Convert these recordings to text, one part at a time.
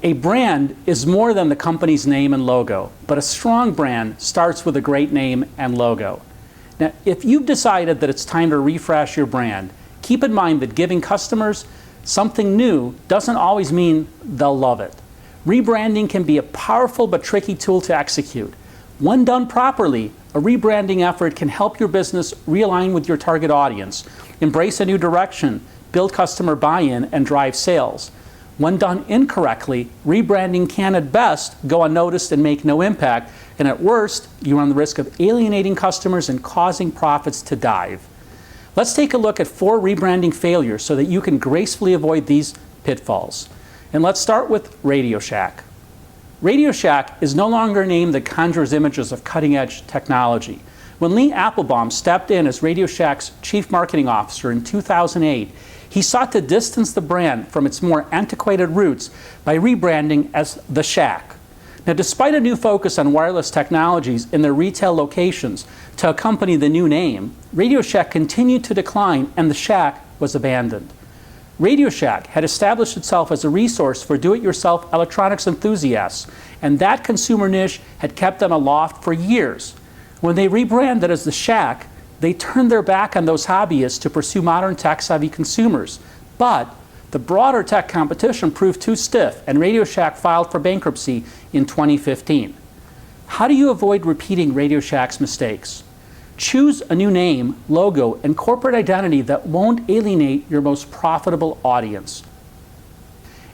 A brand is more than the company's name and logo, but a strong brand starts with a great name and logo. Now, if you've decided that it's time to refresh your brand, keep in mind that giving customers something new doesn't always mean they'll love it. Rebranding can be a powerful but tricky tool to execute. When done properly, a rebranding effort can help your business realign with your target audience, embrace a new direction, build customer buy-in, and drive sales. When done incorrectly, rebranding can at best go unnoticed and make no impact, and at worst, you run the risk of alienating customers and causing profits to dive. Let's take a look at 4 rebranding failures so that you can gracefully avoid these pitfalls. And let's start with RadioShack. RadioShack is no longer a name that conjures images of cutting-edge technology. When Lee Applebaum stepped in as RadioShack's chief marketing officer in 2008, he sought to distance the brand from its more antiquated roots by rebranding as The Shack. Now, despite a new focus on wireless technologies in their retail locations to accompany the new name, RadioShack continued to decline and The Shack was abandoned. RadioShack had established itself as a resource for do-it-yourself electronics enthusiasts, and that consumer niche had kept them aloft for years. When they rebranded as The Shack, they turned their back on those hobbyists to pursue modern tech-savvy consumers. But the broader tech competition proved too stiff, and RadioShack filed for bankruptcy in 2015. How do you avoid repeating RadioShack's mistakes? Choose a new name, logo, and corporate identity that won't alienate your most profitable audience.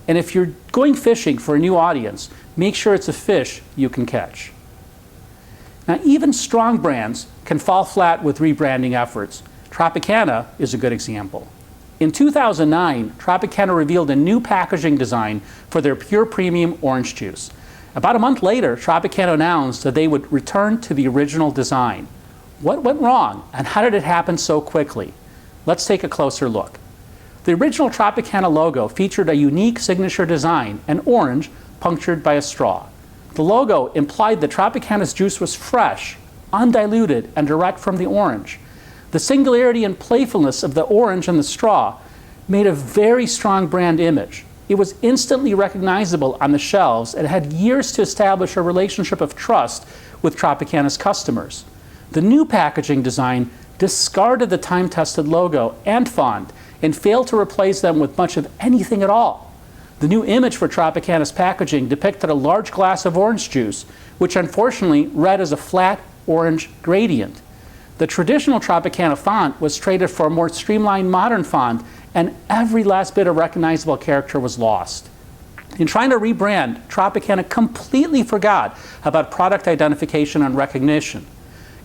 And if you're going fishing for a new audience, make sure it's a fish you can catch. Now, even strong brands can fall flat with rebranding efforts. Tropicana is a good example. In 2009, Tropicana revealed a new packaging design for their pure premium orange juice. About a month later, Tropicana announced that they would return to the original design. What went wrong, and how did it happen so quickly? Let's take a closer look. The original Tropicana logo featured a unique signature design, an orange punctured by a straw. The logo implied that Tropicana's juice was fresh, undiluted, and direct from the orange. The singularity and playfulness of the orange and the straw made a very strong brand image. It was instantly recognizable on the shelves and had years to establish a relationship of trust with Tropicana's customers. The new packaging design discarded the time-tested logo and font and failed to replace them with much of anything at all. The new image for Tropicana's packaging depicted a large glass of orange juice, which unfortunately read as a flat orange gradient. The traditional Tropicana font was traded for a more streamlined modern font, and every last bit of recognizable character was lost. In trying to rebrand, Tropicana completely forgot about product identification and recognition.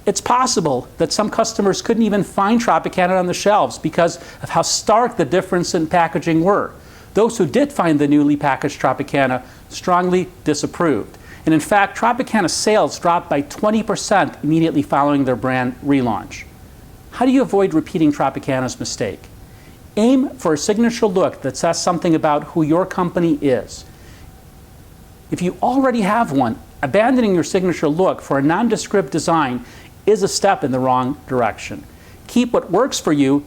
It's possible that some customers couldn't even find Tropicana on the shelves because of how stark the difference in packaging were. Those who did find the newly packaged Tropicana strongly disapproved. And in fact, Tropicana sales dropped by 20% immediately following their brand relaunch. How do you avoid repeating Tropicana's mistake? Aim for a signature look that says something about who your company is. If you already have one, abandoning your signature look for a nondescript design is a step in the wrong direction. Keep what works for you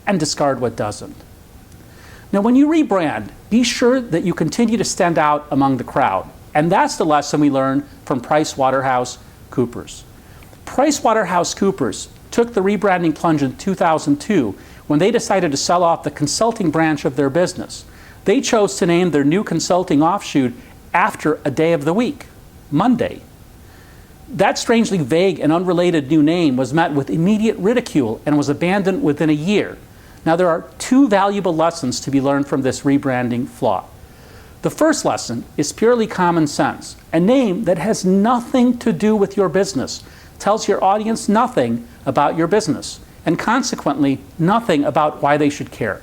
and discard what doesn't. Now, when you rebrand, be sure that you continue to stand out among the crowd. And that's the lesson we learned from PricewaterhouseCoopers. PricewaterhouseCoopers took the rebranding plunge in 2002 when they decided to sell off the consulting branch of their business. They chose to name their new consulting offshoot after a day of the week, Monday. That strangely vague and unrelated new name was met with immediate ridicule and was abandoned within a year. Now, there are 2 valuable lessons to be learned from this rebranding flaw. The first lesson is purely common sense. A name that has nothing to do with your business tells your audience nothing about your business, and consequently, nothing about why they should care.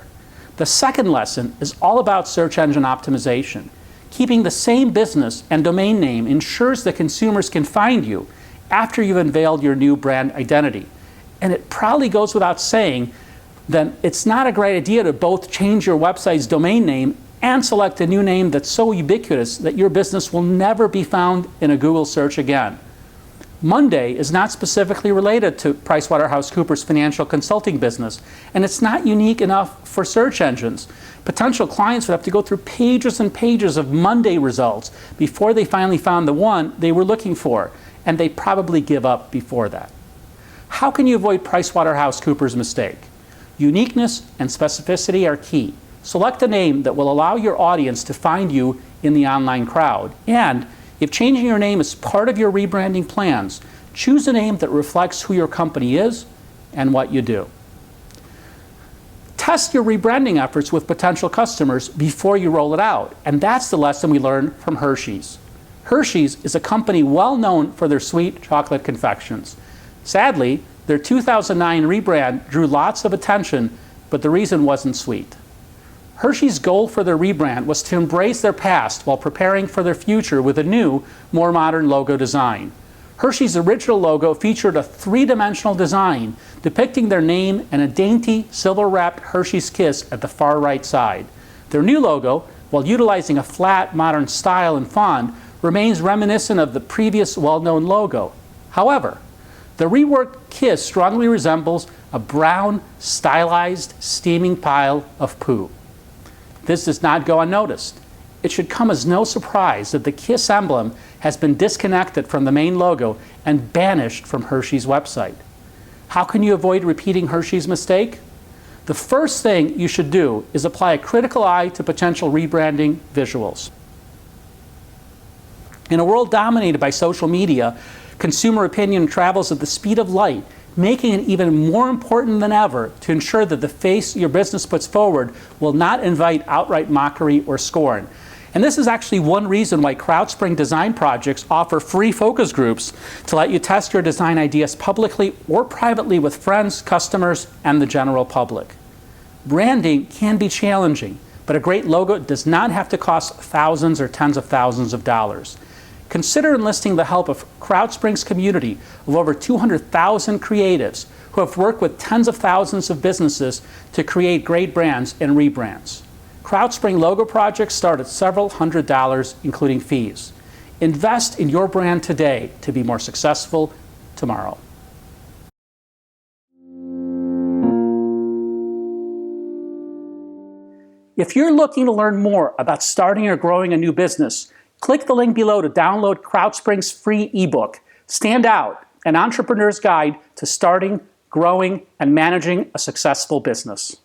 The second lesson is all about search engine optimization. Keeping the same business and domain name ensures that consumers can find you after you've unveiled your new brand identity. And it probably goes without saying then it's not a great idea to both change your website's domain name and select a new name that's so ubiquitous that your business will never be found in a Google search again. Monday is not specifically related to PricewaterhouseCoopers' financial consulting business, and it's not unique enough for search engines. Potential clients would have to go through pages and pages of Monday results before they finally found the one they were looking for, and they probably give up before that. How can you avoid PricewaterhouseCoopers' mistake? Uniqueness and specificity are key. Select a name that will allow your audience to find you in the online crowd. And if changing your name is part of your rebranding plans, choose a name that reflects who your company is and what you do. Test your rebranding efforts with potential customers before you roll it out, and that's the lesson we learned from Hershey's. Hershey's is a company well known for their sweet chocolate confections. Sadly, their 2009 rebrand drew lots of attention, but the reason wasn't sweet. Hershey's goal for their rebrand was to embrace their past while preparing for their future with a new, more modern logo design. Hershey's original logo featured a three-dimensional design depicting their name and a dainty, silver-wrapped Hershey's Kiss at the far right side. Their new logo, while utilizing a flat, modern style and font, remains reminiscent of the previous well-known logo. However, the reworked Kiss strongly resembles a brown, stylized, steaming pile of poo. This does not go unnoticed. It should come as no surprise that the Kiss emblem has been disconnected from the main logo and banished from Hershey's website. How can you avoid repeating Hershey's mistake? The first thing you should do is apply a critical eye to potential rebranding visuals. In a world dominated by social media, consumer opinion travels at the speed of light, making it even more important than ever to ensure that the face your business puts forward will not invite outright mockery or scorn. And this is actually one reason why crowdSPRING design projects offer free focus groups to let you test your design ideas publicly or privately with friends, customers, and the general public. Branding can be challenging, but a great logo does not have to cost thousands or tens of thousands of dollars. Consider enlisting the help of crowdSPRING's community of over 200,000 creatives who have worked with tens of thousands of businesses to create great brands and rebrands. crowdSPRING logo projects start at several $100s, including fees. Invest in your brand today to be more successful tomorrow. If you're looking to learn more about starting or growing a new business, click the link below to download crowdSPRING's free ebook, Stand Out, an entrepreneur's guide to starting, growing, and managing a successful business.